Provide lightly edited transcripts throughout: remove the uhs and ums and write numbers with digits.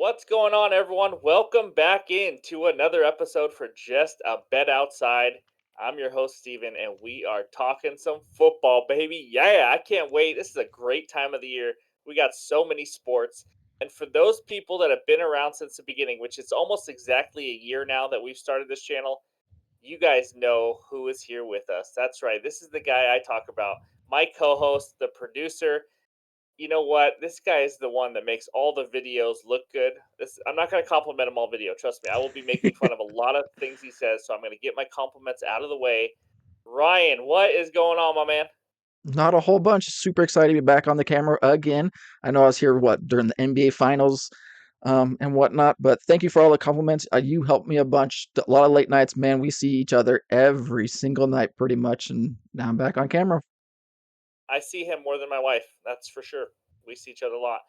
What's going on, everyone? Welcome back into another episode for Just a Bet Outside. I'm your host, Steven, and we are talking some football, baby. Yeah, I can't wait. This is a great time of the year. We got so many sports. And for those people that have been around since the beginning, which is almost exactly a year now that we've started this channel, you guys know who is here with us. That's right. This is the guy I talk about, my co host, the producer. You know what? This guy is the one that makes all the videos look good. I'm not going to compliment him all video. Trust me. I will be making fun of a lot of things he says, so I'm going to get my compliments out of the way. Ryan, what is going on, my man? Not a whole bunch. Super excited to be back on the camera again. I know I was here during the NBA finals and whatnot, but thank you for all the compliments. You helped me a bunch. A lot of late nights, man. We see each other every single night pretty much, and now I'm back on camera. I see him more than my wife. That's for sure. We see each other a lot.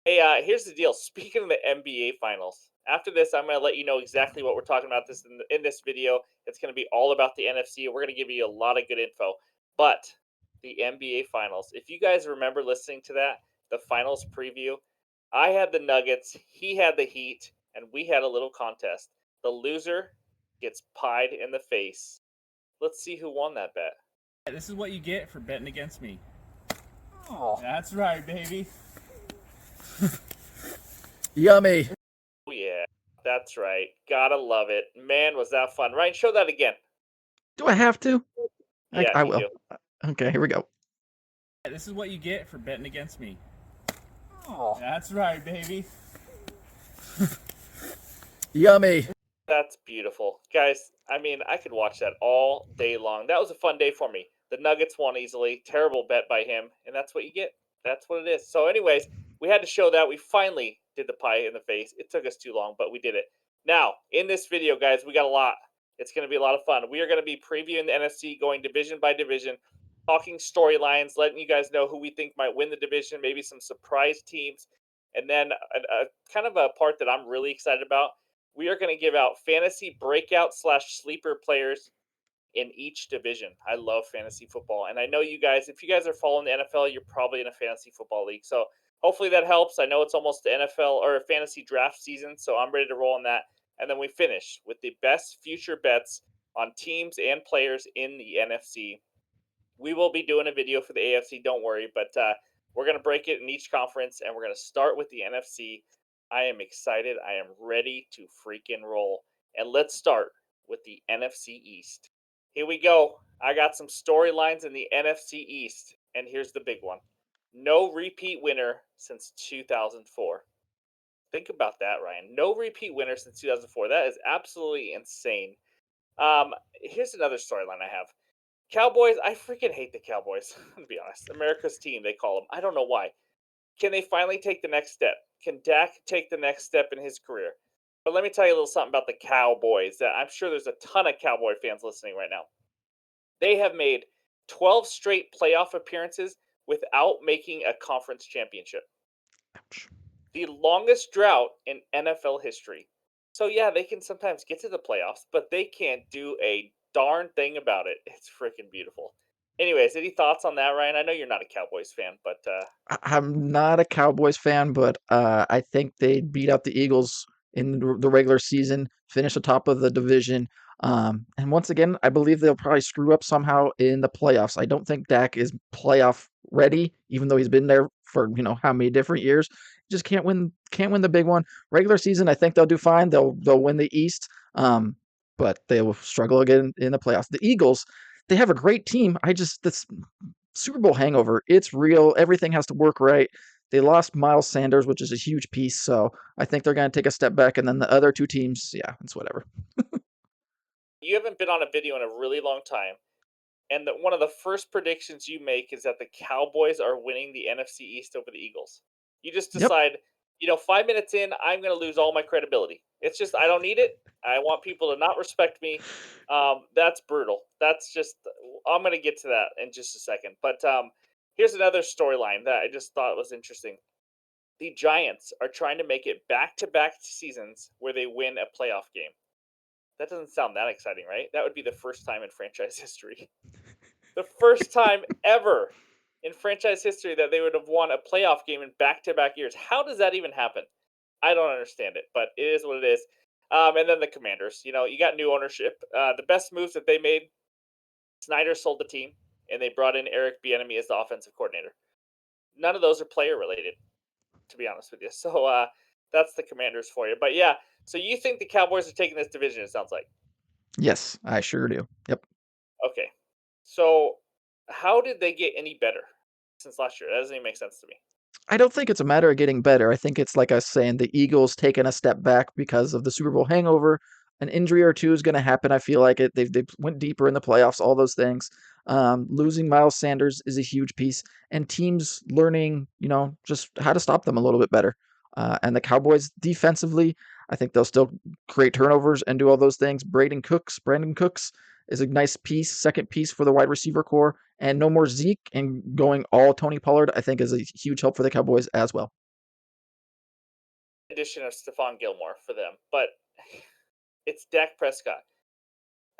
Hey, here's the deal. Speaking of the NBA finals, after this, I'm going to let you know exactly what we're talking about in this video. It's going to be all about the NFC. We're going to give you a lot of good info. But the NBA finals, if you guys remember listening to that, the finals preview, I had the Nuggets, he had the Heat, and we had a little contest. The loser gets pied in the face. Let's see who won that bet. This is what you get for betting against me. Oh, That's right, baby. yummy. Oh, yeah, that's right. Gotta love it. Man, was that fun. Ryan, show that again. Do I have to? I, Yeah, I you will. do. Okay, here we go. This is what you get for betting against me. Oh, That's right, baby. yummy. That's beautiful. Guys, I mean, I could watch that all day long. That was a fun day for me. The Nuggets won easily. Terrible bet by him, and that's what you get. That's what it is. So, anyways, we had to show that we finally did the pie in the face. It took us too long, but we did it. Now, in this video, guys, we got a lot. It's going to be a lot of fun. We are going to be previewing the NFC, going division by division, talking storylines, letting you guys know who we think might win the division, maybe some surprise teams, and then a kind of a part that I'm really excited about, we are going to give out fantasy breakout slash sleeper players in each division. I love fantasy football. And I know you guys, if you guys are following the NFL, you're probably in a fantasy football league. So hopefully that helps. I know it's almost the NFL or fantasy draft season. So I'm ready to roll on that. And then we finish with the best future bets on teams and players in the NFC. We will be doing a video for the AFC, don't worry, but we're going to break it in each conference and we're going to start with the NFC. I am excited. I am ready to freaking roll. And let's start with the NFC East. Here we go. I got some storylines in the NFC East, and here's the big one. No repeat winner since 2004. Think about that, Ryan. No repeat winner since 2004. That is absolutely insane. Here's another storyline I have. Cowboys, I freaking hate the Cowboys, to be honest. America's team, they call them. I don't know why. Can they finally take the next step? Can Dak take the next step in his career? But let me tell you a little something about the Cowboys that I'm sure there's a ton of Cowboy fans listening right now. They have made 12 straight playoff appearances without making a conference championship. Ouch. The longest drought in NFL history. So yeah, they can sometimes get to the playoffs, but they can't do a darn thing about it. It's freaking beautiful. Anyways, any thoughts on that, Ryan? I know you're not a Cowboys fan, but I'm not a Cowboys fan, but I think they beat out the Eagles in the regular season, finish atop of the division. And once again, I believe they'll probably screw up somehow in the playoffs. I don't think Dak is playoff ready, even though he's been there for how many different years. Just can't win the big one. Regular season, I think they'll do fine. They'll win the East, but they will struggle again in the playoffs. The Eagles, they have a great team. This Super Bowl hangover. It's real. Everything has to work right. They lost Miles Sanders, which is a huge piece. So I think they're going to take a step back. And then the other two teams, yeah, it's whatever. you haven't been on a video in a really long time. And that one of the first predictions you make is that the Cowboys are winning the NFC East over the Eagles. You just Yep. decide, 5 minutes in, I'm going to lose all my credibility. It's just, I don't need it. I want people to not respect me. That's brutal. That's just, I'm going to get to that in just a second. But here's another storyline that I just thought was interesting. The Giants are trying to make it back to back seasons where they win a playoff game. That doesn't sound that exciting, right? That would be the first time in franchise history. The first time ever in franchise history that they would have won a playoff game in back-to-back years. How does that even happen? I don't understand it, but it is what it is. And then the Commanders. You got new ownership. The best moves that they made, Snyder sold the team, and they brought in Eric Bieniemy as the offensive coordinator. None of those are player related, to be honest with you. So that's the Commanders for you. But yeah, so you think the Cowboys are taking this division? It sounds like. Yes, I sure do. Yep. Okay. So how did they get any better since last year? That doesn't even make sense to me. I don't think it's a matter of getting better. I think it's like us saying the Eagles taking a step back because of the Super Bowl hangover. An injury or two is going to happen. I feel like it. They went deeper in the playoffs. All those things. Losing Miles Sanders is a huge piece, and teams learning, just how to stop them a little bit better. And the Cowboys defensively, I think they'll still create turnovers and do all those things. Brandon Cooks is a nice piece, second piece for the wide receiver core. And no more Zeke and going all Tony Pollard, I think, is a huge help for the Cowboys as well. Addition of Stephon Gilmore for them, but it's Dak Prescott.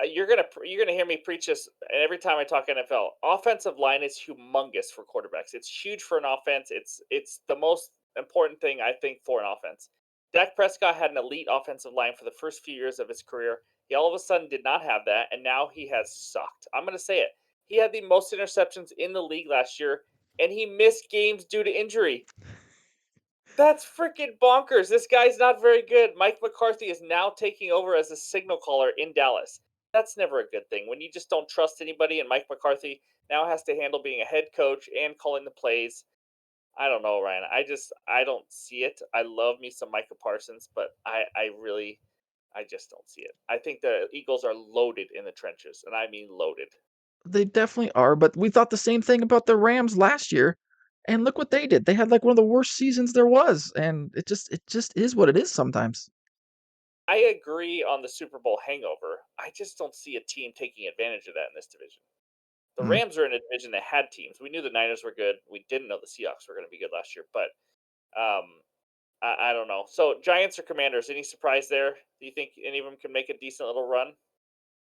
You're gonna hear me preach this every time I talk NFL. Offensive line is humongous for quarterbacks. It's huge for an offense. It's the most important thing I think for an offense. Dak Prescott had an elite offensive line for the first few years of his career. He all of a sudden did not have that, and now he has sucked. I'm gonna say it. He had the most interceptions in the league last year, and he missed games due to injury. That's freaking bonkers. This guy's not very good. Mike McCarthy is now taking over as a signal caller in Dallas. That's never a good thing when you just don't trust anybody, and Mike McCarthy now has to handle being a head coach and calling the plays. I don't know, Ryan. I don't see it. I love me some Micah Parsons, but I just don't see it. I think the Eagles are loaded in the trenches, and I mean loaded. They definitely are, but we thought the same thing about the Rams last year. And look what they did. They had like one of the worst seasons there was, and it just is what it is sometimes. I agree on the Super Bowl hangover. I just don't see a team taking advantage of that in this division. The Mm. Rams are in a division that had teams. We knew the Niners were good. We didn't know the Seahawks were going to be good last year, but I don't know. So Giants or Commanders? Any surprise there? Do you think any of them can make a decent little run?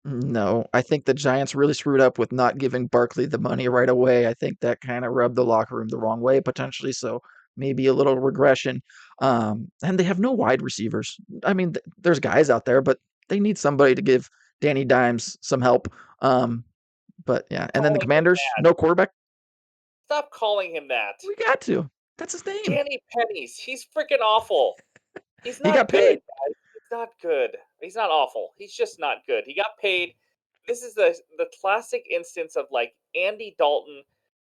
No, I think the Giants really screwed up with not giving Barkley the money right away. I think that kind of rubbed the locker room the wrong way potentially, so maybe a little regression. And they have no wide receivers. I mean, there's guys out there, but they need somebody to give Danny Dimes some help. But yeah, and then the Calling him Commanders, that. no quarterback. Stop calling him that. We got to. That's his name. Danny Pennies. He's freaking awful. He's He not got good, paid. guys. He's not good. He's not awful. He's just not good. He got paid. This is the classic instance of like Andy Dalton,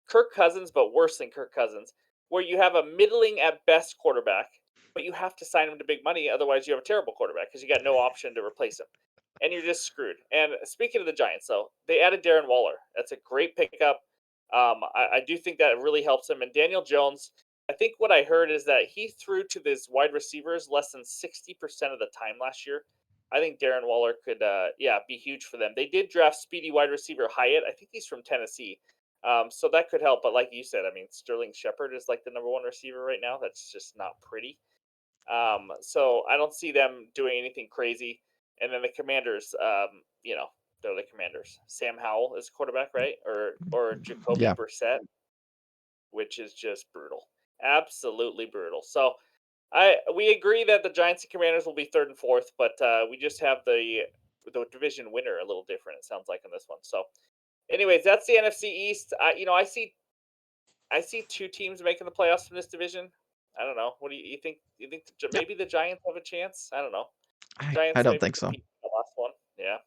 Kirk Cousins, but worse than Kirk Cousins, where you have a middling at best quarterback, but you have to sign him to big money. Otherwise, you have a terrible quarterback because you got no option to replace him. And you're just screwed. And speaking of the Giants, though, they added Darren Waller. That's a great pickup. I do think that really helps him. And Daniel Jones, I think what I heard is that he threw to his wide receivers less than 60% of the time last year. I think Darren Waller could, be huge for them. They did draft speedy wide receiver Hyatt. I think he's from Tennessee. So that could help. But like you said, I mean, Sterling Shepard is like the number one receiver right now. That's just not pretty. So I don't see them doing anything crazy. And then the Commanders, they're the Commanders. Sam Howell is quarterback, right? Or Jacoby Yeah. Brissett, which is just brutal, absolutely brutal. So we agree that the Giants and Commanders will be third and fourth, but we just have the division winner a little different. It sounds like in this one. So, anyways, that's the NFC East. I see two teams making the playoffs from this division. I don't know. What do you think? You think Yep. maybe the Giants have a chance? I don't know. I Giants don't maybe think so. compete in the last one. Yeah,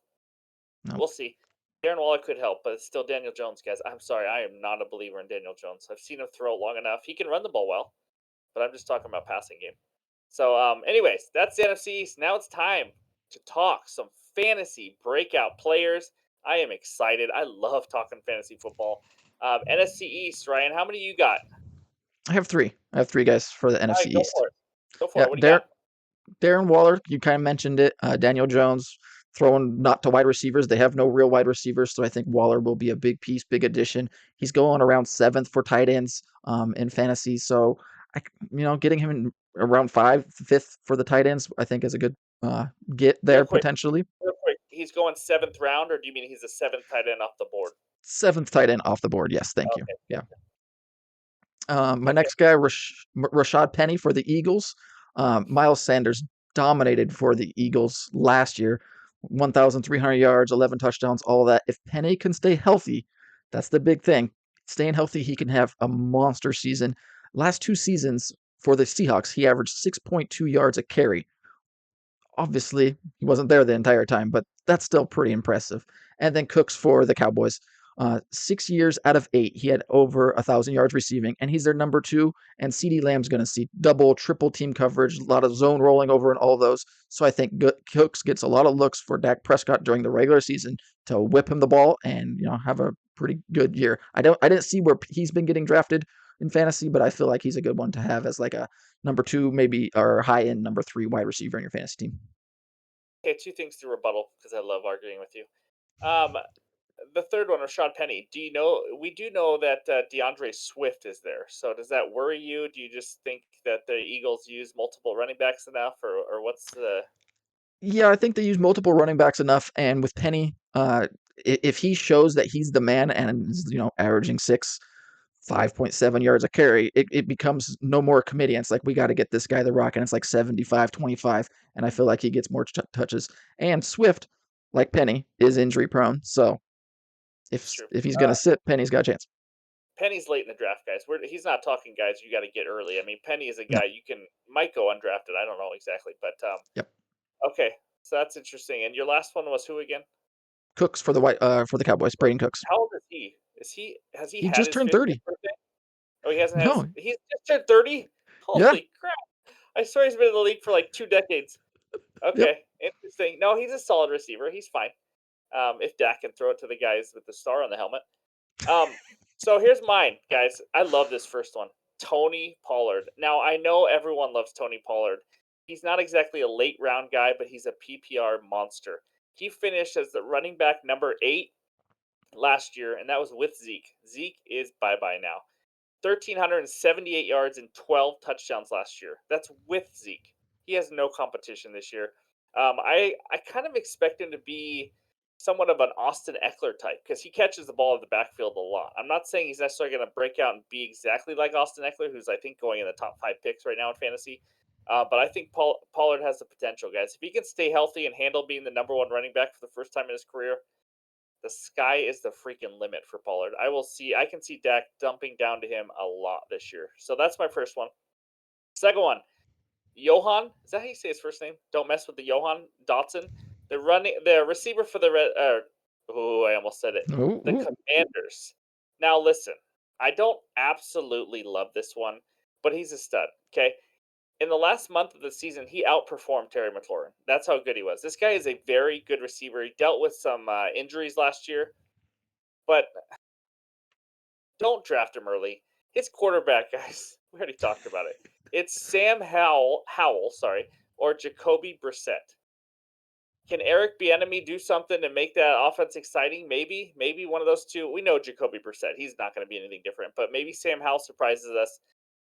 No. we'll see. Darren Waller could help, but it's still Daniel Jones, guys. I'm sorry, I am not a believer in Daniel Jones. I've seen him throw long enough. He can run the ball well, but I'm just talking about passing game. So, anyways, that's the NFC East. Now it's time to talk some fantasy breakout players. I am excited. I love talking fantasy football. NFC East, Ryan, how many you got? I have three. I have three guys for the All NFC right, go East. for it. Go for Yeah, it. What do you got? Darren Waller, you kind of mentioned it. Daniel Jones throwing not to wide receivers. They have no real wide receivers, so I think Waller will be a big piece, big addition. He's going around seventh for tight ends in fantasy, so getting him in around fifth for the tight ends, I think is a good get Real there quick, potentially. real quick. He's going seventh round, or do you mean he's the seventh tight end off the board? Seventh tight end off the board. Yes, thank you. Okay. Yeah. My Okay. next guy, Rashad Penny for the Eagles. Miles Sanders dominated for the Eagles last year, 1,300 yards, 11 touchdowns, all of that. If Penny can stay healthy, that's the big thing. Staying healthy, he can have a monster season. Last 2 seasons for the Seahawks, he averaged 6.2 yards a carry. Obviously, he wasn't there the entire time, but that's still pretty impressive. And then Cooks for the Cowboys. 6 years out of 8, he had over 1,000 yards receiving, and he's their number 2. And CeeDee Lamb's going to see double, triple team coverage, a lot of zone rolling over and all those. So I think Cooks gets a lot of looks for Dak Prescott during the regular season to whip him the ball and have a pretty good year. I didn't see where he's been getting drafted in fantasy, but I feel like he's a good one to have as like a number 2, maybe, or high end number 3 wide receiver in your fantasy team. Okay, 2 things to rebuttal because I love arguing with you. The third one, Rashad Penny. We do know that DeAndre Swift is there. So does that worry you? Do you just think that the Eagles use multiple running backs enough, or what's the? Yeah, I think they use multiple running backs enough, and with Penny, if he shows that he's the man and is, averaging 5.7 yards a carry, it becomes no more committee. It's like we got to get this guy the rock, and it's like 75-25, and I feel like he gets more touches. And Swift, like Penny, is injury prone, so It's if true. if he's gonna sit, Penny's got a chance. Penny's late in the draft, guys. He's not talking guys you got to get early. I mean, Penny is a No, guy might go undrafted. I don't know exactly, but yep. okay. So that's interesting. And your last one was who again? Cooks for the Cowboys, Braden Cooks. How old is he? Has he He had just his turned 50th 30. birthday? Oh, he hasn't had his. No, He's just turned 30. yeah, Holy crap! I swear he's been in the league for like 2 decades. yep. Okay, interesting. No, he's a solid receiver. He's fine. If Dak can throw it to the guys with the star on the helmet. So here's mine, guys. I love this first one. Tony Pollard. Now I know everyone loves Tony Pollard. He's not exactly a late round guy, but he's a PPR monster. He finished as the running back number 8 last year, and that was with Zeke. Zeke is bye bye now. 1,378 yards and 12 touchdowns last year. That's with Zeke. He has no competition this year. I kind of expect him to be somewhat of an Austin Eckler type because he catches the ball in the backfield a lot. I'm not saying he's necessarily going to break out and be exactly like Austin Eckler, who's I think going in the top 5 picks right now in fantasy. But I think Pollard has the potential, guys. If he can stay healthy and handle being the number 1 running back for the first time in his career, the sky is the freaking limit for Pollard. I can see Dak dumping down to him a lot this year. So that's my first one. Second one, Johan. Is that how you say his first name? Don't mess with the Johan Dotson. The receiver for the Red. Oh, I almost said it. Ooh, The ooh. Commanders. Now listen, I don't absolutely love this one, but he's a stud. Okay, in the last month of the season, he outperformed Terry McLaurin. That's how good he was. This guy is a very good receiver. He dealt with some injuries last year, but don't draft him early. His quarterback, guys, we already talked about it. It's Sam Howell, or Jacoby Brissett. Can Eric Bieniemy do something to make that offense exciting? Maybe one of those two. We know Jacoby Brissett; he's not going to be anything different. But maybe Sam Howell surprises us,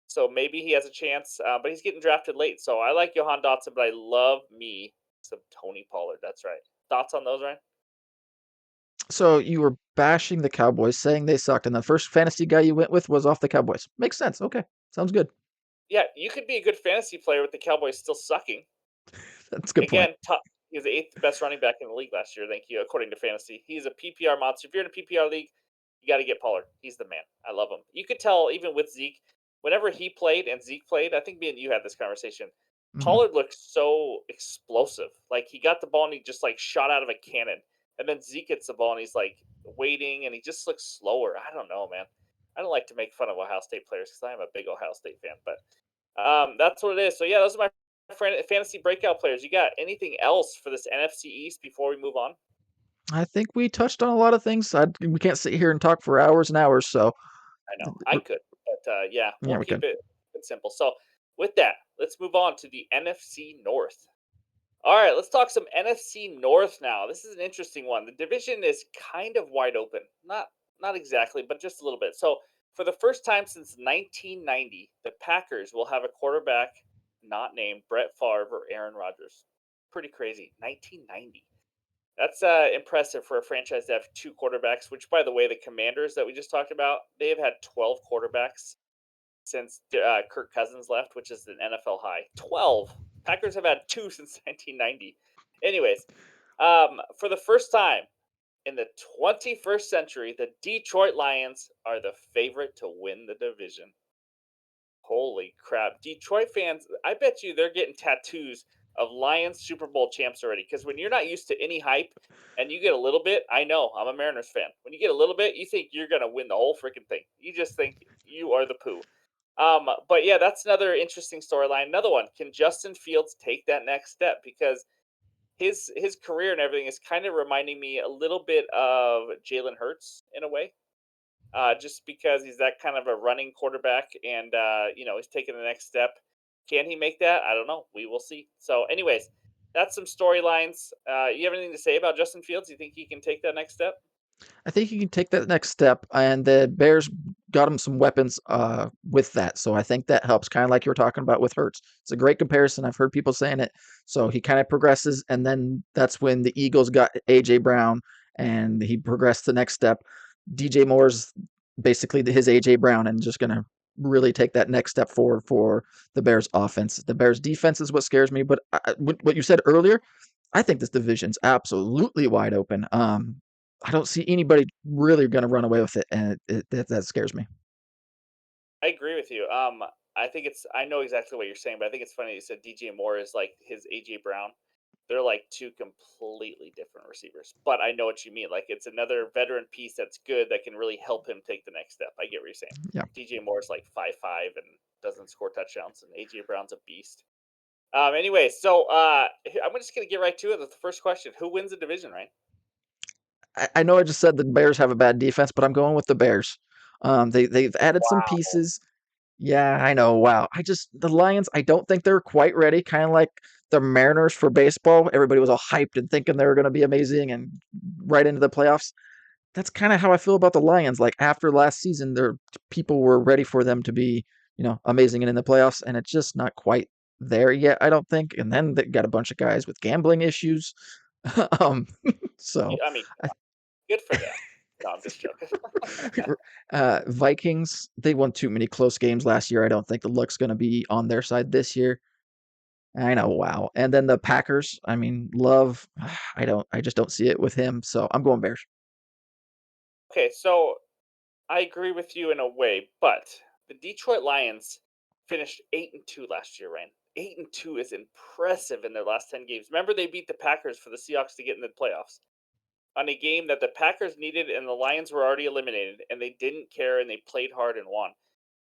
so maybe he has a chance. But he's getting drafted late, so I like Johan Dotson, but I love me some Tony Pollard. That's right. Thoughts on those, Ryan? So you were bashing the Cowboys, saying they sucked, and the first fantasy guy you went with was off the Cowboys. Makes sense. Okay, sounds good. Yeah, you could be a good fantasy player with the Cowboys still sucking. That's a good point. Again, he was the 8th best running back in the league last year. Thank you, according to fantasy. He's a PPR monster. If you're in a PPR league, you got to get Pollard. He's the man. I love him. You could tell even with Zeke, whenever he played and Zeke played. I think me and you had this conversation. Hmm. Pollard looked so explosive. Like he got the ball and he just like shot out of a cannon. And then Zeke gets the ball and he's like waiting and he just looks slower. I don't know, man. I don't like to make fun of Ohio State players because I am a big Ohio State fan, but that's what it is. So yeah, those are my fantasy breakout players. You got anything else for this NFC East before we move on? I think we touched on a lot of things. We can't sit here and talk for hours and hours. So I know I could, but yeah, yeah, we'll we keep could. it simple. So with that, let's move on to the NFC North. All right, let's talk some NFC North now. This is an interesting one. The division is kind of wide open. Not exactly, but just a little bit. So, for the first time since 1990, the Packers will have a quarterback not named Brett Favre or Aaron Rodgers. Pretty crazy. 1990. That's impressive for a franchise to have 2 quarterbacks, which by the way, the Commanders that we just talked about, they have had 12 quarterbacks since Kirk Cousins left, which is an NFL high. 12. Packers have had 2 since 1990. Anyways, for the first time in the 21st century, the Detroit Lions are the favorite to win the division. Holy crap. Detroit fans, I bet you they're getting tattoos of Lions Super Bowl champs already. Because when you're not used to any hype and you get a little bit, I know, I'm a Mariners fan. When you get a little bit, you think you're going to win the whole freaking thing. You just think you are the poo. But yeah, that's another interesting storyline. Another one. Can Justin Fields take that next step? Because his career and everything is kind of reminding me a little bit of Jalen Hurts in a way, just because he's that kind of a running quarterback, and he's taking the next step. Can he make that? I don't know. We will see. So, anyways, that's some storylines. You have anything to say about Justin Fields? You think he can take that next step? I think he can take that next step, and the Bears got him some weapons with that. So I think that helps, kind of like you were talking about with Hurts. It's a great comparison. I've heard people saying it. So he kind of progresses, and then that's when the Eagles got A.J. Brown, and he progressed the next step. DJ Moore's basically his A.J. Brown, and just going to really take that next step forward for the Bears offense. The Bears defense is what scares me, but what you said earlier, I think this division's absolutely wide open. I don't see anybody really going to run away with it, and that scares me. I agree with you. I know exactly what you're saying, but I think it's funny you said DJ Moore is like his AJ Brown. They're like two completely different receivers. But I know what you mean. Like it's another veteran piece that's good that can really help him take the next step. I get what you're saying. Yeah, DJ Moore's like 5'5" and doesn't score touchdowns, and AJ Brown's a beast. Anyway, so I'm just gonna get right to it. The first question: who wins the division? Right? I know I just said the Bears have a bad defense, but I'm going with the Bears. They've added some Wow. pieces. Yeah, I know. Wow. The Lions, I don't think they're quite ready. Kind of like the Mariners for baseball. Everybody was all hyped and thinking they were going to be amazing and right into the playoffs. That's kind of how I feel about the Lions. Like after last season, people were ready for them to be, amazing and in the playoffs, and it's just not quite there yet, I don't think. And then they got a bunch of guys with gambling issues. um, so I mean, I good for them. No, I'm just joking. Vikings, they won too many close games last year. I don't think the luck's going to be on their side this year. I know, wow. And then the Packers, I mean, Love, I just don't see it with him. So I'm going Bears. Okay, so I agree with you in a way, but the Detroit Lions finished 8-2 last year, Ryan. 8-2 is impressive in their last 10 games. Remember, they beat the Packers for the Seahawks to get in the playoffs on a game that the Packers needed, and the Lions were already eliminated, and they didn't care and they played hard and won.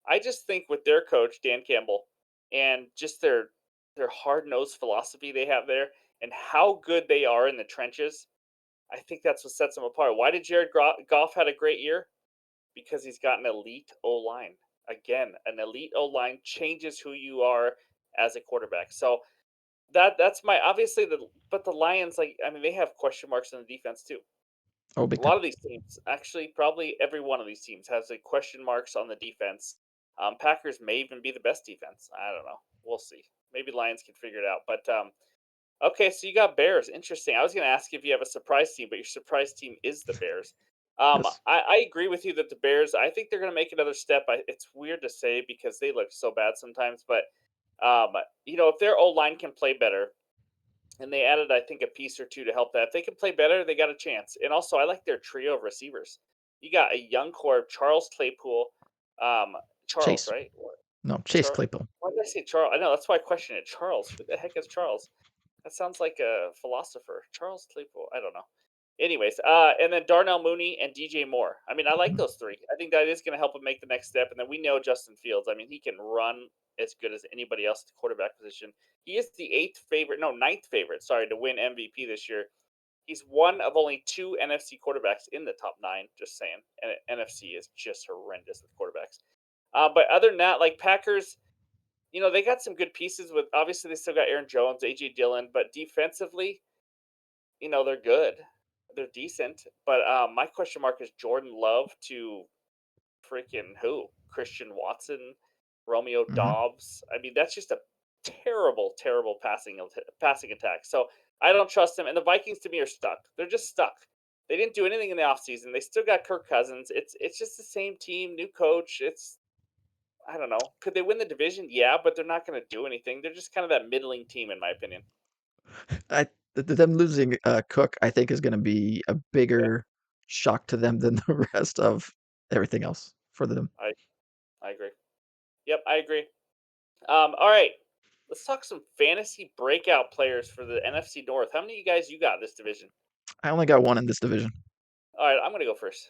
I just think with their coach Dan Campbell and just their hard nosed philosophy they have there and how good they are in the trenches, I think that's what sets them apart. Why did Jared Goff had a great year? Because he's got an elite O line. Again, an elite O line changes who you are as a quarterback. So that's my obviously the Lions, like I mean they have question marks on the defense too. Oh, A big time. lot of these teams, actually, probably every one of these teams has a question marks on the defense. Packers may even be the best defense. I don't know. We'll see. Maybe Lions can figure it out. But okay, so you got Bears. Interesting. I was going to ask if you have a surprise team, but your surprise team is the Bears. Yes. I agree with you that the Bears. I think they're going to make another step. It's weird to say because they look so bad sometimes, but if their O line can play better, and they added, I think, a piece or two to help that. If they can play better, they got a chance. And also, I like their trio of receivers. You got a young core of Charles Claypool, Charles, Chase. right? No, Chase Char- Claypool. Why did I say Charles? I know that's why I question it. Charles, who the heck is Charles? That sounds like a philosopher. Charles Claypool. I don't know. Anyways, and then Darnell Mooney and DJ Moore. I mean, I like Mhm. those three. I think that is going to help him make the next step. And then we know Justin Fields. I mean, he can run as good as anybody else at the quarterback position. He is the ninth favorite, sorry, to win MVP this year. He's one of only two NFC quarterbacks in the top nine. Just saying, and NFC is just horrendous with quarterbacks. But other than that, like Packers, they got some good pieces. With obviously they still got Aaron Jones, AJ Dillon, but defensively, they're good. They're decent. But my question mark is Jordan Love to freaking who? Christian Watson, Romeo Mhm. Dobbs. I mean, that's just a terrible, terrible passing attack. So I don't trust them. And the Vikings to me are stuck. They're just stuck. They didn't do anything in the offseason. They still got Kirk Cousins. It's just the same team, new coach. I don't know. Could they win the division? Yeah, but they're not going to do anything. They're just kind of that middling team, in my opinion. Them losing Cook, I think, is going to be a Yeah, bigger shock to them than the rest of everything else for them. I agree. Yep, I agree. All right. Let's talk some fantasy breakout players for the NFC North. How many of you guys you got in this division? I only got one in this division. All right, I'm going to go first.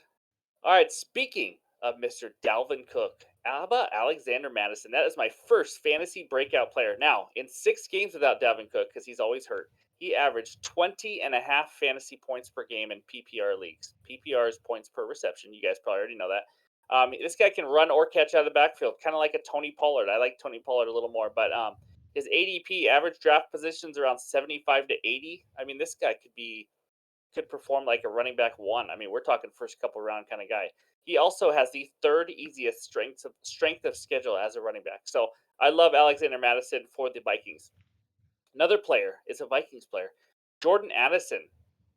All right, speaking of Mr. Dalvin Cook, Abba Alexander Madison. That is my first fantasy breakout player. Now, in 6 games without Dalvin Cook, because he's always hurt, he averaged 20.5 fantasy points per game in PPR leagues. PPR is points per reception. You guys probably already know that. This guy can run or catch out of the backfield, kind of like a Tony Pollard. I like Tony Pollard a little more, but his ADP, average draft positions, around 75 to 80. I mean, this guy could perform like a running back one. I mean, we're talking first couple round kind of guy. He also has the third easiest strength of schedule as a running back. So I love Alexander Madison for the Vikings. Another player is a Vikings player, Jordan Addison.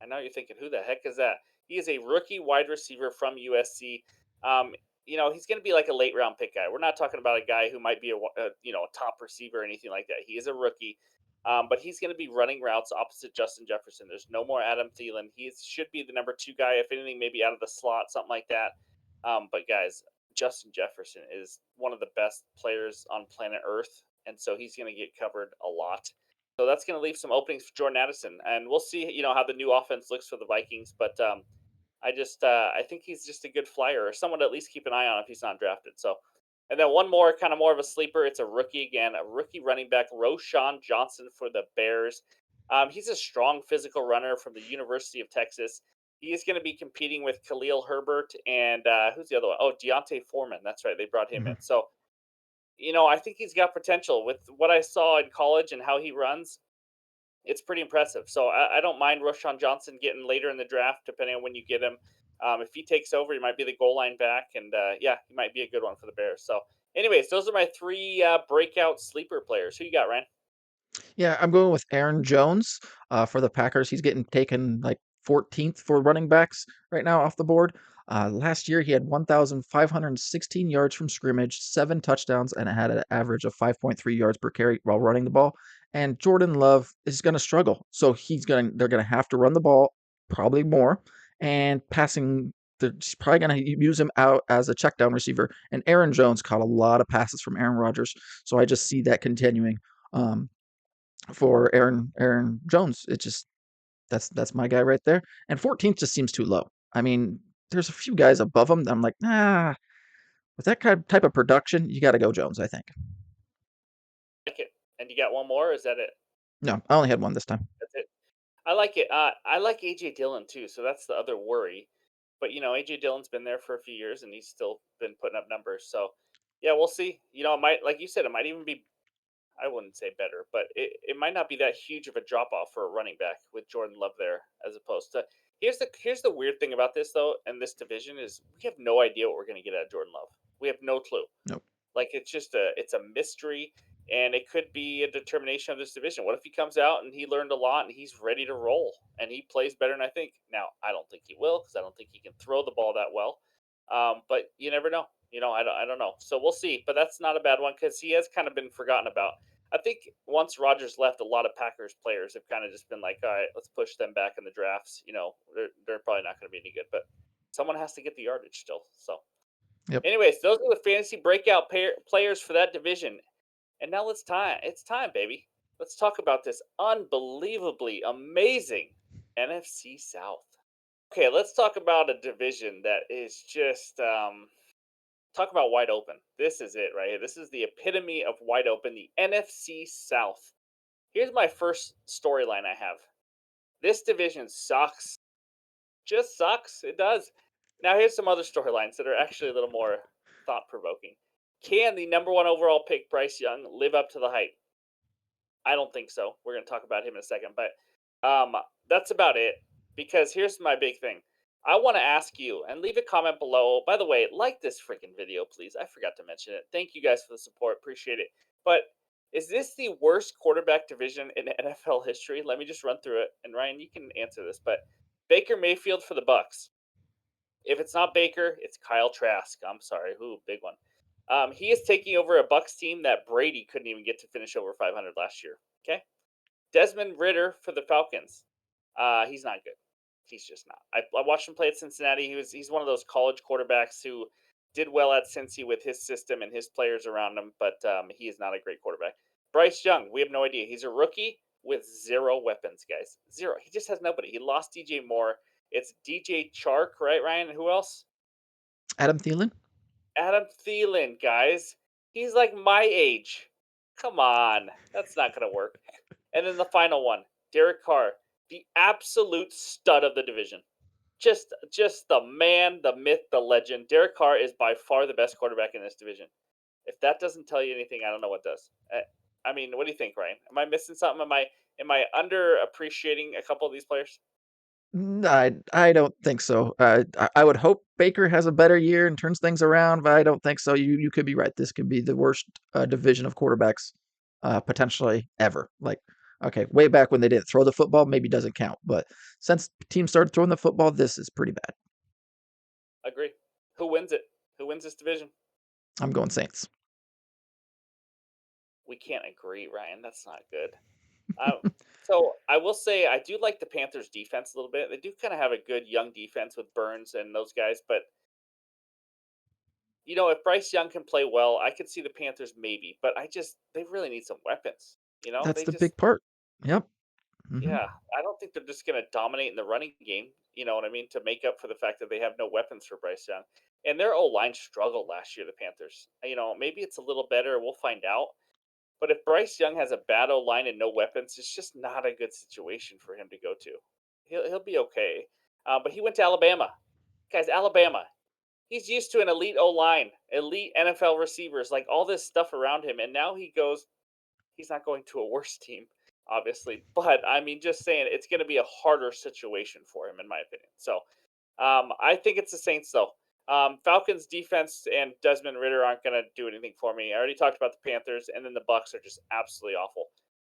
I know you're thinking, who the heck is that? He is a rookie wide receiver from USC. Um, he's going to be like a late round pick guy. We're not talking about a guy who might be a top receiver or anything like that. He is a rookie, but he's going to be running routes opposite Justin Jefferson. There's no more Adam Thielen. He should be the number 2 guy, if anything, maybe out of the slot, something like that. But guys, Justin Jefferson is one of the best players on planet Earth, and so he's going to get covered a lot. So that's going to leave some openings for Jordan Addison, and we'll see, how the new offense looks for the Vikings. But I think he's just a good flyer, or someone to at least keep an eye on if he's not drafted. So, and then one more, kind of more of a sleeper. It's a rookie again, a rookie running back, Roschon Johnson for the Bears. He's a strong physical runner from the University of Texas. He is going to be competing with Khalil Herbert and who's the other one? Oh, Deontay Foreman. That's right. They brought him in. Mhm. So I think he's got potential with what I saw in college and how he runs. It's pretty impressive. So I don't mind Roschon Johnson getting later in the draft, depending on when you get him. If he takes over, he might be the goal line back, and yeah, he might be a good one for the Bears. So, anyways, those are my 3 breakout sleeper players. Who you got, Ryan? Yeah, I'm going with Aaron Jones for the Packers. He's getting taken like 14th for running backs right now off the board. Last year, he had 1,516 yards from scrimmage, 7 touchdowns, and it had an average of 5.3 yards per carry while running the ball. And Jordan Love is going to struggle, so they're going to have to run the ball probably more, and passing. They're just probably going to use him out as a check down receiver. And Aaron Jones caught a lot of passes from Aaron Rodgers, so I just see that continuing. Um, for Aaron Jones. It just that's my guy right there. And 14th just seems too low. I mean, there's a few guys above him that I'm like, nah, with that kind of type of production, you got to go Jones, I think. Like it. And you got one more? Or is that it? No, I only had one this time. That's it. I like it. I like AJ Dillon too, so that's the other worry. But AJ Dillon's been there for a few years, and he's still been putting up numbers. So yeah, we'll see. It might, like you said, it might even be, I wouldn't say better, but it might not be that huge of a drop off for a running back with Jordan Love there, as opposed to here's the weird thing about this though, and this division is we have no idea what we're going to get out of Jordan Love. We have no clue. Nope. Like it's a mystery, and it could be a determination of this division. What if he comes out and he learned a lot and he's ready to roll and he plays better than I think? Now I don't think he will, because I don't think he can throw the ball that well. But you never know. I don't know. So we'll see. But that's not a bad one, because he has kind of been forgotten about. I think once Rodgers left, a lot of Packers players have kind of just been like, all right, let's push them back in the drafts. They're probably not going to be any good, but someone has to get the yardage still. So, Yep. anyways, those are the fantasy breakout players for that division. And now it's time, baby. Let's talk about this unbelievably amazing NFC South. Okay, let's talk about a division that is just talk about wide open. This is it right here. This is the epitome of wide open, the NFC South. Here's my first storyline I have. This division sucks. Just sucks. It does. Now here's some other storylines that are actually a little more thought provoking. Can the number 1 overall pick, Bryce Young, live up to the hype? I don't think so. We're going to talk about him in a second, but that's about it. Because here's my big thing. I want to ask you, and leave a comment below. By the way, like this freaking video, please. I forgot to mention it. Thank you guys for the support. Appreciate it. But is this the worst quarterback division in NFL history? Let me just run through it. And Ryan, you can answer this. But Baker Mayfield for the Bucks. If it's not Baker, it's Kyle Trask. I'm sorry. Ooh, big one. He is taking over a Bucks team that Brady couldn't even get to finish over 500 last year. Okay, Desmond Ritter for the Falcons. He's not good. He's just not. I watched him play at Cincinnati. He's one of those college quarterbacks who did well at Cincy with his system and his players around him, but he is not a great quarterback. Bryce Young, we have no idea. He's a rookie with zero weapons, guys. Zero. He just has nobody. He lost DJ Moore. It's DJ Chark, right, Ryan? Who else? Adam Thielen. Adam Thielen, guys. He's like my age. Come on. That's not going to work. And then the final one, Derek Carr, the absolute stud of the division. Just the man, the myth, the legend. Derek Carr is by far the best quarterback in this division. If that doesn't tell you anything, I don't know what does. I mean, what do you think, Ryan? Am I missing something? Am I underappreciating a couple of these players? I don't think so. I would hope Baker has a better year and turns things around, but I don't think so. You could be right. This could be the worst division of quarterbacks potentially ever. Like, okay, way back when they didn't throw the football, maybe doesn't count. But since teams started throwing the football, this is pretty bad. Agree. Who wins it? Who wins this division? I'm going Saints. We can't agree, Ryan. That's not good. So I will say I do like the Panthers' defense a little bit. They do kind of have a good young defense with Burns and those guys, but if Bryce Young can play well, I could see the Panthers maybe, but they really need some weapons. That's They the just big part. Yep. Hmm. yeah, I don't think they're just going to dominate in the running game. You know what I mean? To make up for the fact that they have no weapons for Bryce Young, and their O line struggled last year. The Panthers. Maybe it's a little better. We'll find out. But if Bryce Young has a bad O line and no weapons, it's just not a good situation for him to go to. He'll be okay. But he went to Alabama, guys. Alabama. He's used to an elite O line, elite NFL receivers, like all this stuff around him, and now he goes. He's not going to a worse team, obviously, but I mean, just saying, it's going to be a harder situation for him, in my opinion. So, I think it's the Saints, though. Falcons defense and Desmond Ritter aren't going to do anything for me. I already talked about the Panthers, and then the Bucks are just absolutely awful.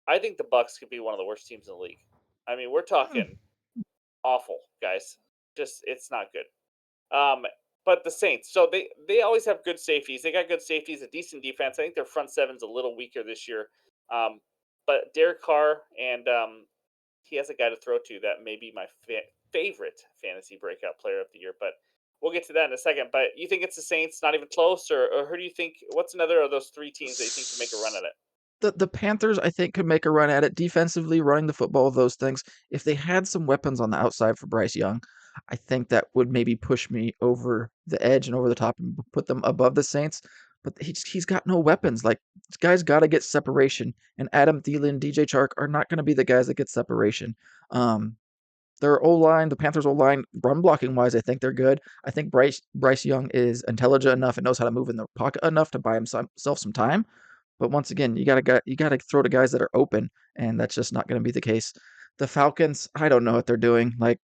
I think the Bucks could be one of the worst teams in the league. I mean, we're talking awful, guys. Just it's not good. But the Saints, so they always have good safeties. They got good safeties, a decent defense. I think their front seven's a little weaker this year. Um, but Derek Carr and he has a guy to throw to that may be my favorite fantasy breakout player of the year. But we'll get to that in a second. But you think it's the Saints, not even close, or who do you think? What's another of those three teams that you think can make a run at it? The Panthers, I think, could make a run at it defensively, running the football, those things. If they had some weapons on the outside for Bryce Young, I think that would maybe push me over the edge and over the top and put them above the Saints. But he's got no weapons. Like, this guy's got to get separation. And Adam Thielen, DJ Chark are not going to be the guys that get separation. Their O-line, the Panthers O-line, run blocking wise, I think they're good. I think Bryce Young is intelligent enough and knows how to move in the pocket enough to buy himself some time. But once again, you gotta throw to guys that are open, and that's just not going to be the case. The Falcons, I don't know what they're doing. Like,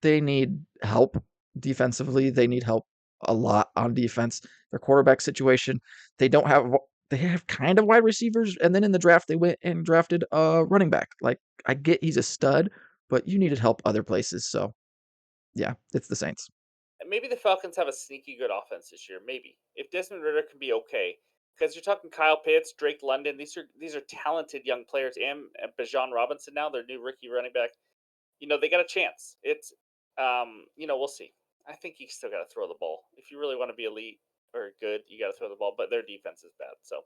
they need help defensively. They need help a lot on defense. Their quarterback situation, they don't have. They have kind of wide receivers, and then in the draft they went and drafted a running back. Like, I get he's a stud, but you needed help other places. So yeah, it's the Saints. And maybe the Falcons have a sneaky good offense this year. Maybe if Desmond Ritter can be okay, because you're talking Kyle Pitts, Drake London. These are talented young players, and Bijan Robinson now, their new rookie running back. They got a chance. It's we'll see. I think you still got to throw the ball if you really want to be elite or good. You got to throw the ball, but their defense is bad. So,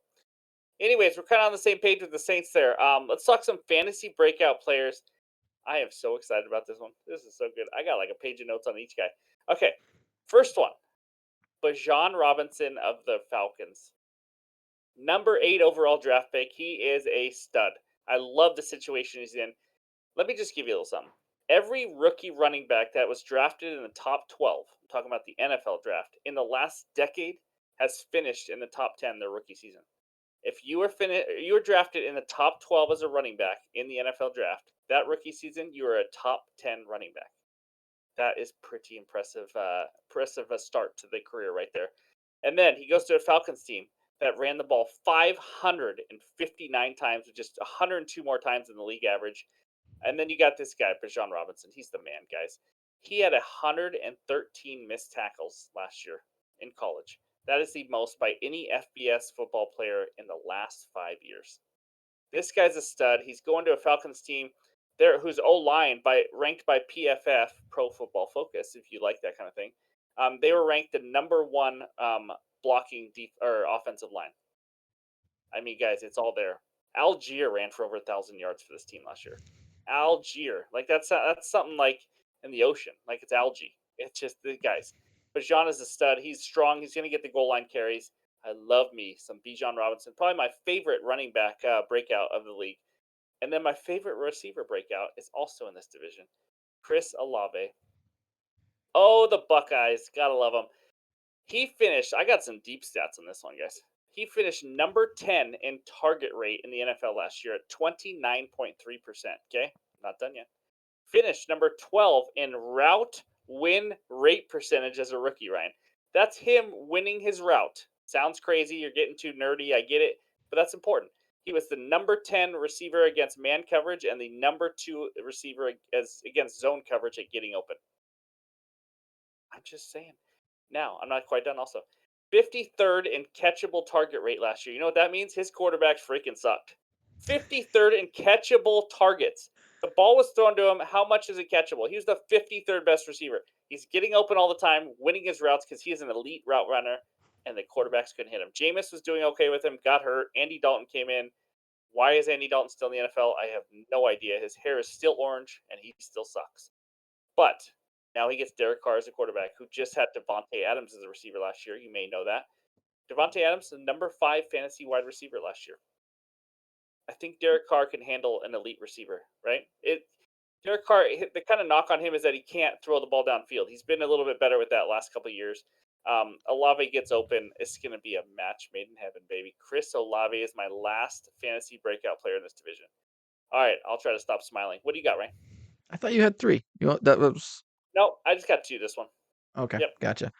anyways, we're kind of on the same page with the Saints there. Let's talk some fantasy breakout players. I am so excited about this one. This is so good. I got like a page of notes on each guy. Okay, first one, Bijan Robinson of the Falcons. Number 8 overall draft pick. He is a stud. I love the situation he's in. Let me just give you a little something. Every rookie running back that was drafted in the top 12, I'm talking about the NFL draft, in the last decade has finished in the top 10 their rookie season. If you were drafted in the top 12 as a running back in the NFL draft, that rookie season, you are a top 10 running back. That is pretty impressive. Impressive a start to the career right there. And then he goes to a Falcons team that ran the ball 559 times, with just 102 more times than the league average. And then you got this guy, Bijan Robinson. He's the man, guys. He had 113 missed tackles last year in college. That is the most by any FBS football player in the last 5 years. This guy's a stud. He's going to a Falcons team there whose O-line ranked by PFF, Pro Football Focus, if you like that kind of thing. They were ranked the number one blocking or offensive line. I mean, guys, it's all there. Algier ran for over 1,000 yards for this team last year. Algier, like that's something like in the ocean, like it's algae. It's just the guys. Bijan is a stud. He's strong. He's going to get the goal line carries. I love me some Bijan Robinson. Probably my favorite running back breakout of the league. And then my favorite receiver breakout is also in this division, Chris Olave. Oh, the Buckeyes. Gotta love him. He finished, I got some deep stats on this one, guys. He finished number 10 in target rate in the NFL last year at 29.3%. Okay, not done yet. Finished number 12 in route win rate percentage as a rookie, Ryan. That's him winning his route. Sounds crazy. You're getting too nerdy. I get it. But that's important. He was the number 10 receiver against man coverage and the number 2 receiver against zone coverage at getting open. I'm just saying. Now, I'm not quite done also. 53rd in catchable target rate last year. You know what that means? His quarterback freaking sucked. 53rd in catchable targets. The ball was thrown to him. How much is it catchable? He was the 53rd best receiver. He's getting open all the time, winning his routes because he is an elite route runner, and the quarterbacks couldn't hit him. Jameis was doing okay with him, got hurt. Andy Dalton came in. Why is Andy Dalton still in the NFL? I have no idea. His hair is still orange, and he still sucks. But now he gets Derek Carr as a quarterback, who just had Devontae Adams as a receiver last year. You may know that. Devontae Adams, the number 5 fantasy wide receiver last year. I think Derek Carr can handle an elite receiver, right? Derek Carr, the kind of knock on him is that he can't throw the ball downfield. He's been a little bit better with that last couple of years. Olave gets open. It's going to be a match made in heaven, baby. Chris Olave is my last fantasy breakout player in this division. All right, I'll try to stop smiling. What do you got, Ryan? I thought you had 3. That was No, I just got 2 this one. okay. Yep. Gotcha.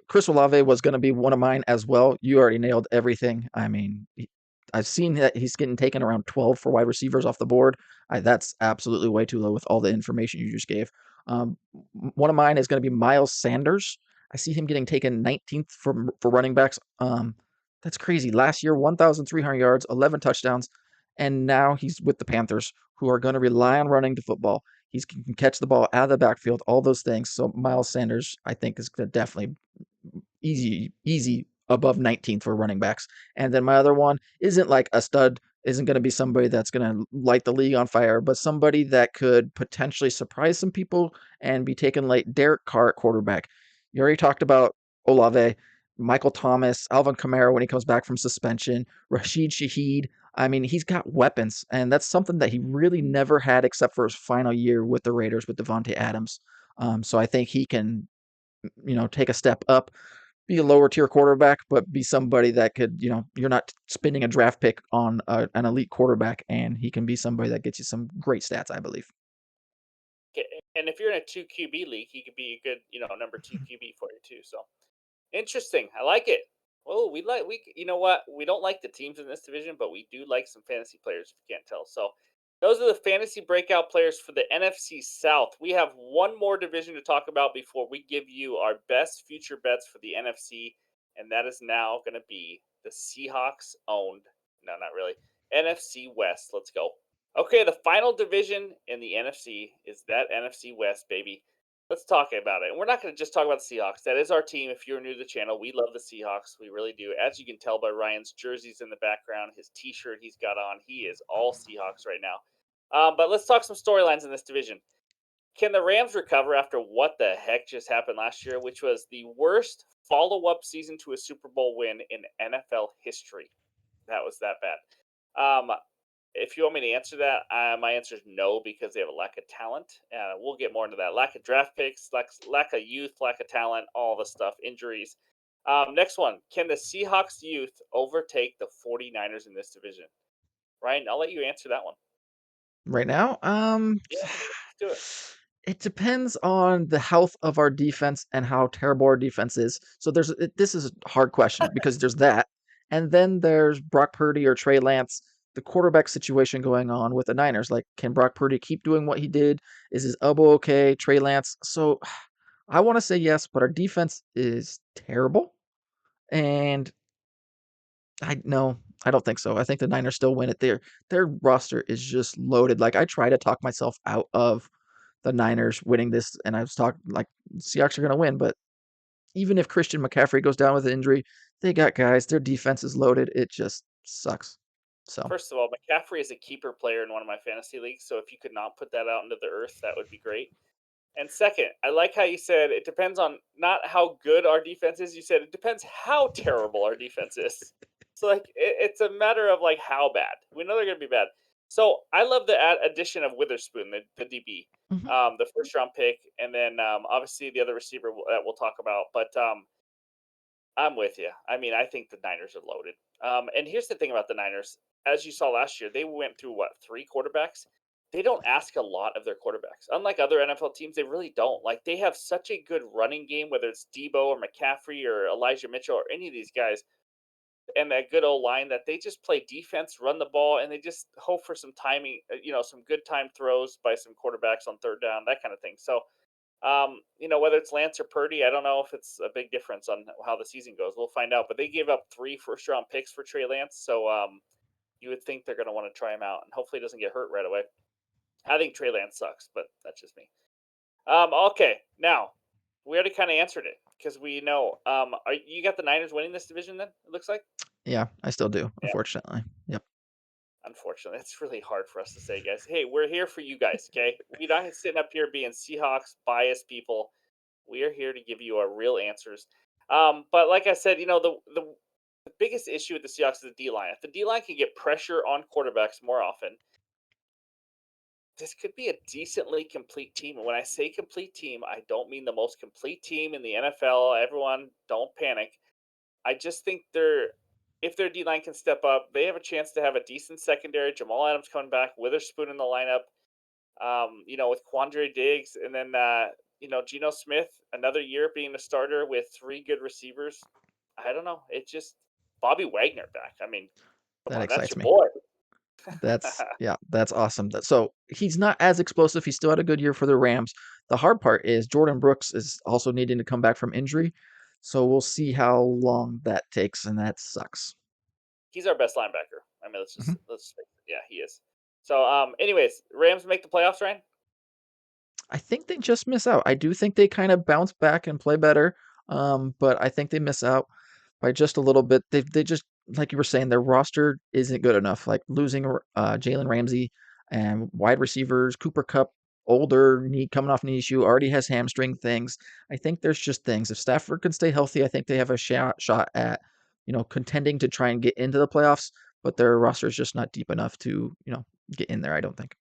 Chris Olave was going to be one of mine as well. You already nailed everything. I mean, I've seen that he's getting taken around 12 for wide receivers off the board. That's absolutely way too low with all the information you just gave. One of mine is going to be Miles Sanders. I see him getting taken 19th for running backs. That's crazy. Last year, 1,300 yards, 11 touchdowns, and now he's with the Panthers, who are going to rely on running the football. He can catch the ball out of the backfield, all those things. So Miles Sanders, I think, is definitely easy above 19th for running backs. And then my other one isn't like a stud, isn't going to be somebody that's going to light the league on fire, but somebody that could potentially surprise some people and be taken late. Derek Carr at quarterback. You already talked about Olave, Michael Thomas, Alvin Kamara when he comes back from suspension, Rashid Shaheed. I mean, he's got weapons, and that's something that he really never had except for his final year with the Raiders with Devontae Adams. So I think he can, take a step up, be a lower tier quarterback, but be somebody that could, you're not spending a draft pick on an elite quarterback, and he can be somebody that gets you some great stats, I believe. And if you're in a 2 QB league, he could be a good, number 2 QB for you too. So interesting. I like it. Well, you know what? We don't like the teams in this division, but we do like some fantasy players, if you can't tell. So those are the fantasy breakout players for the NFC South. We have one more division to talk about before we give you our best future bets for the NFC, and that is now going to be the Seahawks owned. No, not really. NFC West. Let's go. Okay, the final division in the NFC is that NFC West, baby. Let's talk about it. And we're not going to just talk about the Seahawks. That is our team. If you're new to the channel, we love the Seahawks. We really do. As you can tell by Ryan's jerseys in the background, his T-shirt he's got on, he is all Seahawks right now. But let's talk some storylines in this division. Can the Rams recover after what the heck just happened last year, which was the worst follow-up season to a Super Bowl win in NFL history? That was that bad. If you want me to answer that, my answer is no, because they have a lack of talent. We'll get more into that. Lack of draft picks, lack of youth, lack of talent, all the stuff, injuries. Next one. Can the Seahawks youth overtake the 49ers in this division? Ryan, I'll let you answer that one. Right now, Yeah, let's do it. It depends on the health of our defense and how terrible our defense is. So this is a hard question because there's that, and then there's Brock Purdy or Trey Lance, the quarterback situation going on with the Niners. Like, can Brock Purdy keep doing what he did? Is his elbow okay? Trey Lance. So I want to say yes, but our defense is terrible. And I don't think so. I think the Niners still win it. Their roster is just loaded. Like I try to talk myself out of the Niners winning this, and I was talking like Seahawks are gonna win, but even if Christian McCaffrey goes down with an injury, they got guys. Their defense is loaded. It just sucks. So First of all, McCaffrey is a keeper player in one of my fantasy leagues, so if you could not put that out into the earth, that would be great. And second, I like how you said it depends on not how good our defense is. You said it depends how terrible our defense is. So like it's a matter of like how bad. We know they're going to be bad. So I love the addition of Witherspoon, the DB, mhm. the first round pick, and then obviously the other receiver that we'll talk about. But I'm with you. I mean, I think the Niners are loaded. And here's the thing about the Niners. As you saw last year, they went through what, three quarterbacks? They don't ask a lot of their quarterbacks. Unlike other NFL teams, they really don't. Like they have such a good running game, whether it's Debo or McCaffrey or Elijah Mitchell or any of these guys, and that good old line that they just play defense, run the ball, and they just hope for some timing, some good time throws by some quarterbacks on third down, that kind of thing. So whether it's Lance or Purdy, I don't know if it's a big difference on how the season goes. We'll find out. But they gave up 3 first-round picks for Trey Lance, so you would think they're going to want to try him out, and hopefully he doesn't get hurt right away. I think Trey Lance sucks, but that's just me. Okay, now we already kind of answered it because we know. You got the Niners winning this division? Then it looks like. Yeah, I still do, Yeah. unfortunately. Yep. Unfortunately, it's really hard for us to say, guys. Hey, we're here for you guys. Okay, we're not sitting up here being Seahawks biased people. We are here to give you our real answers. But like I said, the biggest issue with the Seahawks is the D line. If the D line can get pressure on quarterbacks more often, this could be a decently complete team. And when I say complete team, I don't mean the most complete team in the NFL. Everyone, don't panic. I just think if their D line can step up, they have a chance to have a decent secondary. Jamal Adams coming back, Witherspoon in the lineup, with Quandre Diggs, and then Geno Smith another year being a starter with 3 good receivers. I don't know. It just Bobby Wagner back. I mean, come That on, that's excites your me. boy. That's awesome. So he's not as explosive. He still had a good year for the Rams. The hard part is Jordan Brooks is also needing to come back from injury. So we'll see how long that takes, and that sucks. He's our best linebacker. I mean, Mhm. let's face it. Yeah, he is. So, anyways, Rams make the playoffs, Ryan. I think they just miss out. I do think they kind of bounce back and play better, but I think they miss out by just a little bit. They just like you were saying, their roster isn't good enough. Like losing Jalen Ramsey and wide receivers, Cooper Cup, older knee coming off knee issue, already has hamstring things. I think there's just things. If Stafford can stay healthy, I think they have a shot at contending to try and get into the playoffs. But their roster is just not deep enough to get in there. I don't think.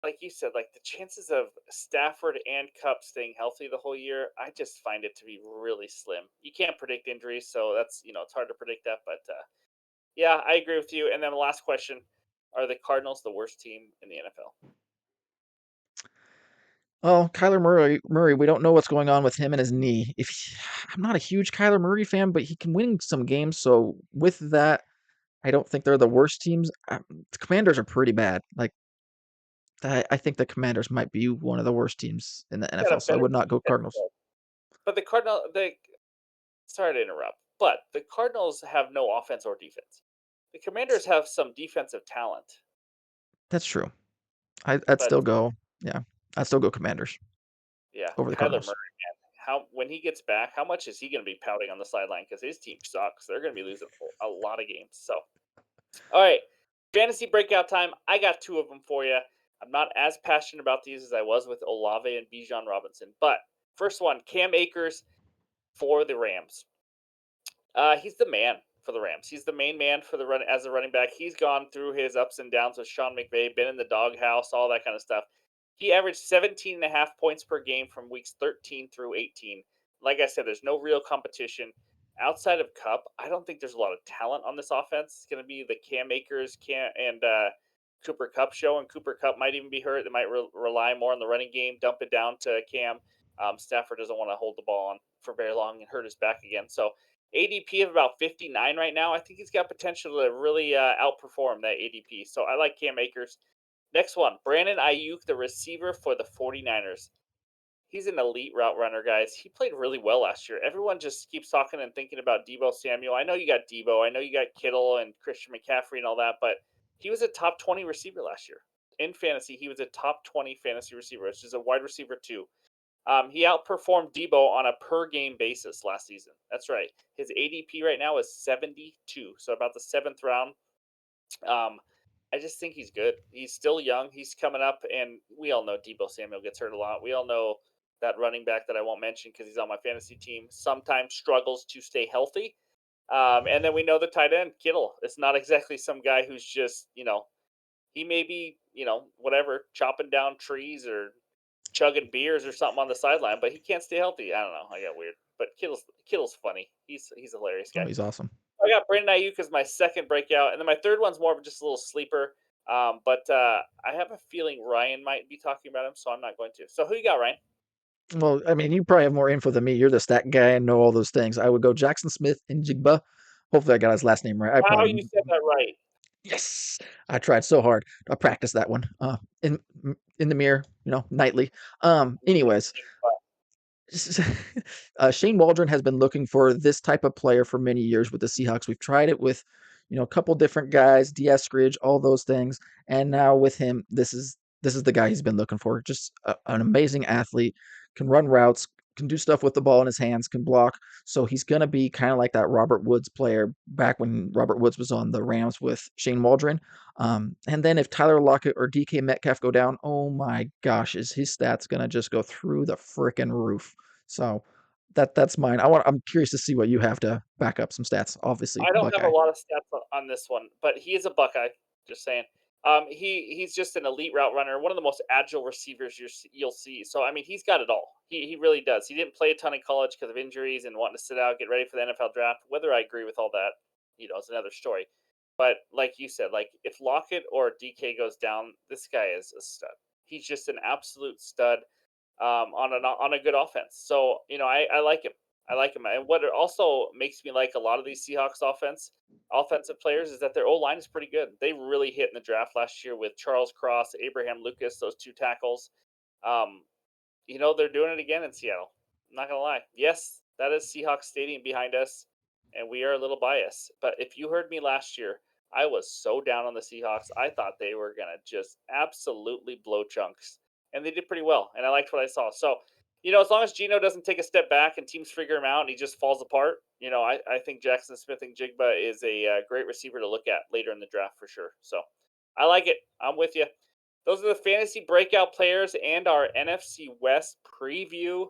Like you said, like the chances of Stafford and Cup staying healthy the whole year, I just find it to be really slim. You can't predict injuries, so that's it's hard to predict that. But yeah, I agree with you. And then the last question: are the Cardinals the worst team in the NFL? Oh, Kyler Murray, we don't know what's going on with him and his knee. I'm not a huge Kyler Murray fan, but he can win some games. So with that, I don't think they're the worst teams. The Commanders are pretty bad. Like I think the Commanders might be one of the worst teams in the Got a NFL. So I better would not go defense, Cardinals. though. But the Cardinal, they sorry to interrupt, but the Cardinals have no offense or defense. The Commanders have some defensive talent, That's true. I'd but still go. Yeah, I'd still go Commanders yeah, over the Kyler Cardinals. Murray, man, how when he gets back, how much is he going to be pouting on the sideline because his team sucks? They're going to be losing a lot of games. So, all right, fantasy breakout time. I got 2 of them for you. I'm not as passionate about these as I was with Olave and Bijan Robinson, but first one, Cam Akers for the Rams. He's the man for the Rams. He's the main man for the run as a running back. He's gone through his ups and downs with Sean McVay, been in the doghouse, all that kind of stuff. He averaged 17.5 points per game from weeks 13 through 18. Like I said, there's no real competition. Outside of Cup, I don't think there's a lot of talent on this offense. It's going to be the Cam Akers and Cooper Cup show, and Cooper Cup might even be hurt. They might rely more on the running game, dump it down to Cam. Stafford doesn't want to hold the ball on for very long and hurt his back again. So ADP of about 59 right now. I think he's got potential to really outperform that ADP. So I like Cam Akers. Next one, Brandon Ayuk, the receiver for the 49ers. He's an elite route runner, guys. He played really well last year. Everyone just keeps talking and thinking about Debo Samuel. I know you got Debo. I know you got Kittle and Christian McCaffrey and all that, but he was a top 20 receiver last year. In fantasy, he was a top 20 fantasy receiver, which is a wide receiver too. He outperformed Debo on a per game basis last season. That's right. His ADP right now is 72, so about the seventh round. Um, I just think he's good. He's still young. He's coming up, and we all know Debo Samuel gets hurt a lot. We all know that running back that I won't mention because he's on my fantasy team sometimes struggles to stay healthy. And then we know the tight end Kittle. It's not exactly some guy who's just he may be whatever chopping down trees or chugging beers or something on the sideline, but he can't stay healthy. I don't know. I got weird, but Kittle's funny. He's a hilarious Oh, guy. he's awesome. I got Brandon Ayuk as my second breakout, and then my third one's more of just a little sleeper. But I have a feeling Ryan might be talking about him, so I'm not going to. So who you got, Ryan? Well, I mean, you probably have more info than me. You're the stat guy and know all those things. I would go Jackson Smith and Jigba. Hopefully, I got his last name right. I Wow, probably you said that right. yes. I tried so hard. I practiced that one. In the mirror, nightly. Anyways, Shane Waldron has been looking for this type of player for many years with the Seahawks. We've tried it with, a couple different guys, DS Scridge, all those things, and now with him, this is the guy he's been looking for. Just an amazing athlete, can run routes, can do stuff with the ball in his hands, can block. So he's gonna be kind of like that Robert Woods player back when Robert Woods was on the Rams with Shane Waldron. And then if Tyler Lockett or DK Metcalf go down, oh my gosh, is his stats gonna just go through the freaking roof? So that's mine. I'm curious to see what you have to back up some stats. Obviously, I don't have a Buckeye. lot of stats on this one, but he is a Buckeye. Just saying. He's just an elite route runner, one of the most agile receivers you'll see. So I mean, he's got it all. He really does. He didn't play a ton in college because of injuries and wanting to sit out, get ready for the NFL draft. Whether I agree with all that, is another story. But like you said, like if Lockett or DK goes down, this guy is a stud. He's just an absolute stud on a good offense. So I like him. I like him. And what it also makes me like a lot of these Seahawks offensive players is that their O line is pretty good. They really hit in the draft last year with Charles Cross, Abraham Lucas, those two tackles. Um, they're doing it again in Seattle. I'm not gonna lie. Yes, that is Seahawks Stadium behind us, and we are a little biased. But if you heard me last year, I was so down on the Seahawks. I thought they were gonna just absolutely blow chunks, and they did pretty well. And I liked what I saw. So, as long as Geno doesn't take a step back and teams figure him out and he just falls apart, I think Jackson Smith and Jigba is a great receiver to look at later in the draft for sure. So, I like it. I'm with you. Those are the fantasy breakout players and our NFC West preview.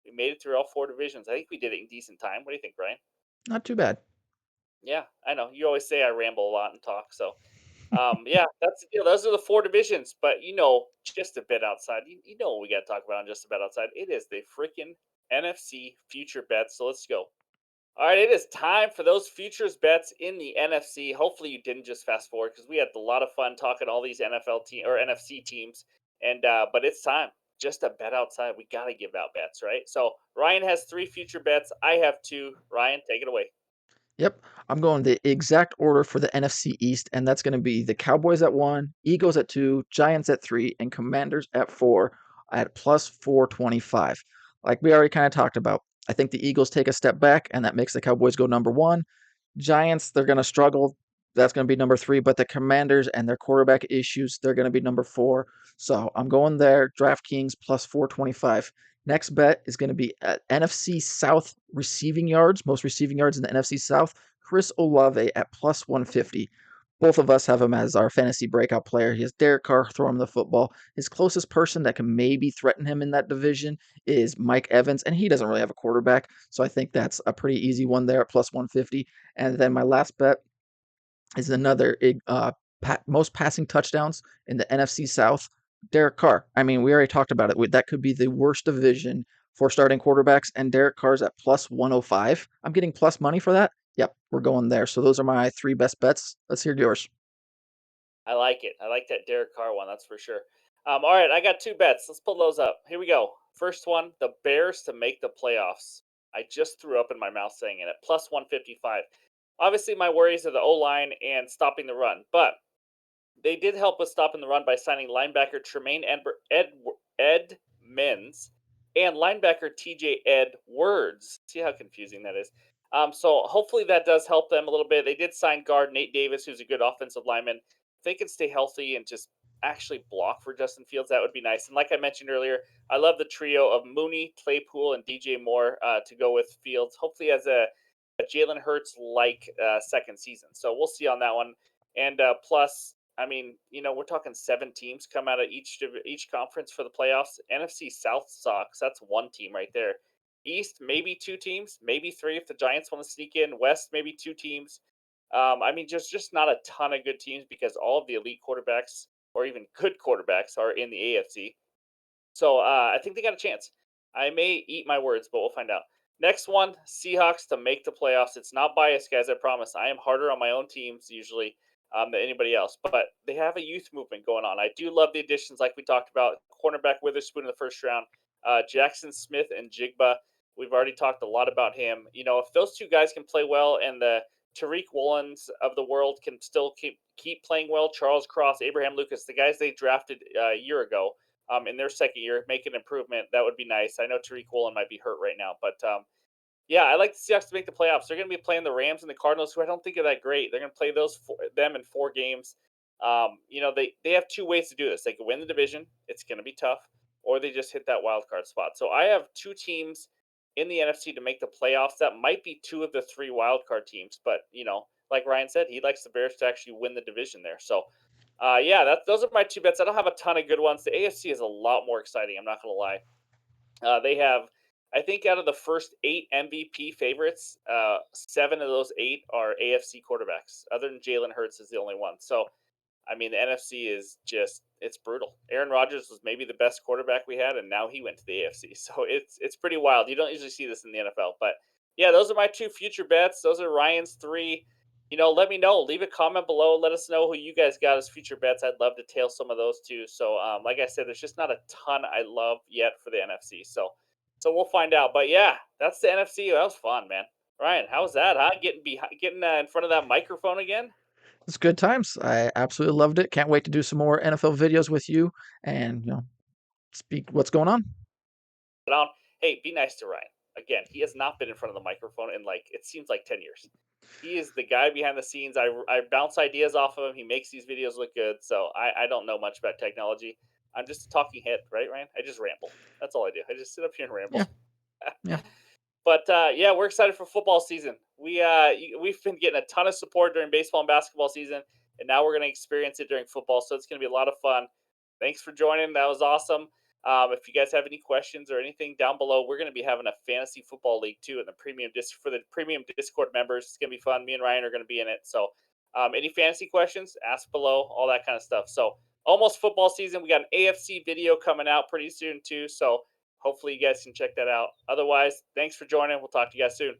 We made it through all four divisions. I think we did it in decent time. What do you think, Brian? Not too bad. Yeah, I know. You always say I ramble a lot and talk. So, yeah, that's the deal. Those are the four divisions. But, just a bit outside, you know what we got to talk about on just a bit outside. It is the freaking NFC future bets. So let's go. All right, it is time for those futures bets in the NFC. Hopefully, you didn't just fast forward because we had a lot of fun talking all these NFL team or NFC teams. And but it's time just to bet outside. We got to give out bets, right? So Ryan has three future bets. I have two. Ryan, take it away. Yep, I'm going the exact order for the NFC East, and that's going to be the Cowboys at 1, Eagles at 2, Giants at 3, and Commanders at 4 at plus 425. Like we already kind of talked about, I think the Eagles take a step back, and that makes the Cowboys go number 1. Giants, they're going to struggle. That's going to be number 3, but the Commanders and their quarterback issues, they're going to be number 4. So I'm going there, DraftKings plus 425. Next bet is going to be at NFC South receiving yards, most receiving yards in the NFC South. Chris Olave at plus 150. Both of us have him as our fantasy breakout player. He has Derek Carr throwing him the football. His closest person that can maybe threaten him in that division is Mike Evans, and he doesn't really have a quarterback. So I think that's a pretty easy one there at plus 150. And then my last bet is another most passing touchdowns in the NFC South. Derek Carr. I mean, we already talked about it. That could be the worst division for starting quarterbacks, and Derek Carr's at plus 105. I'm getting plus money for that. Yep, we're going there. So those are my three best bets. Let's hear yours. I like it. I like that Derek Carr one. That's for sure. All right, I got two bets. Let's pull those up. Here we go. First one: the Bears to make the playoffs. I just threw up in my mouth saying it at plus 155. Obviously, my worries are the O line and stopping the run, but they did help with stopping the run by signing linebacker Tremaine Edmonds and linebacker TJ Edwards. See how confusing that is. So hopefully that does help them a little bit. They did sign guard Nate Davis, who's a good offensive lineman. If they can stay healthy and just actually block for Justin Fields, that would be nice. And like I mentioned earlier, I love the trio of Mooney, Claypool, and DJ Moore to go with Fields. Hopefully, as a Jalen Hurts like second season. So we'll see on that one. And plus, I mean, we're talking 7 teams come out of each conference for the playoffs. NFC South sucks. That's one team right there. East, maybe 2 teams, maybe 3 if the Giants want to sneak in. West, maybe 2 teams. I mean, just not a ton of good teams because all of the elite quarterbacks or even good quarterbacks are in the AFC. So I think they got a chance. I may eat my words, but we'll find out. Next one, Seahawks to make the playoffs. It's not biased, guys. I promise. I am harder on my own teams usually than anybody else, but they have a youth movement going on. I do love the additions, like we talked about. Cornerback Witherspoon in the first round, Jackson Smith and Jigba. We've already talked a lot about him. If those 2 guys can play well, and the Tariq Woolens of the world can still keep playing well, Charles Cross, Abraham Lucas, the guys they drafted a year ago in their second year, make an improvement. That would be nice. I know Tariq Woolen might be hurt right now, but yeah, I like the Seahawks to make the playoffs. They're going to be playing the Rams and the Cardinals, who I don't think are that great. They're going to play them in 4 games. They have 2 ways to do this. They can win the division. It's going to be tough, or they just hit that wild card spot. So I have 2 teams in the NFC to make the playoffs. That might be 2 of the 3 wild card teams, but like Ryan said, he likes the Bears to actually win the division there. So yeah, those are my 2 bets. I don't have a ton of good ones. The AFC is a lot more exciting. I'm not going to lie. They have, I think, out of the first 8 MVP favorites, 7 of those 8 are AFC quarterbacks. Other than Jalen Hurts is the only one. So, I mean, the NFC is it's brutal. Aaron Rodgers was maybe the best quarterback we had, and now he went to the AFC. So it's pretty wild. You don't usually see this in the NFL, but yeah, those are my 2 future bets. Those are Ryan's 3. Let me know. Leave a comment below. Let us know who you guys got as future bets. I'd love to tail some of those too. So, like I said, there's just not a ton I love yet for the NFC. So we'll find out. But yeah, that's the NFC. That was fun, man. Ryan, how was that? Huh? Getting in front of that microphone again. It's good times. I absolutely loved it. Can't wait to do some more NFL videos with you and speak what's going on. Hey, be nice to Ryan. Again, he has not been in front of the microphone in it seems like 10 years. He is the guy behind the scenes. I bounce ideas off of him. He makes these videos look good. So I don't know much about technology. I'm just a talking head, right, Ryan? I just ramble. That's all I do. I just sit up here and ramble. Yeah. Yeah. But yeah, we're excited for football season. We've been getting a ton of support during baseball and basketball season, and now we're going to experience it during football. So it's going to be a lot of fun. Thanks for joining. That was awesome. If you guys have any questions or anything down below, we're going to be having a fantasy football league too in the for the premium Discord members. It's going to be fun. Me and Ryan are going to be in it. So any fantasy questions, ask below, all that kind of stuff. So almost football season. We got an AFC video coming out pretty soon too. So hopefully you guys can check that out. Otherwise, thanks for joining. We'll talk to you guys soon.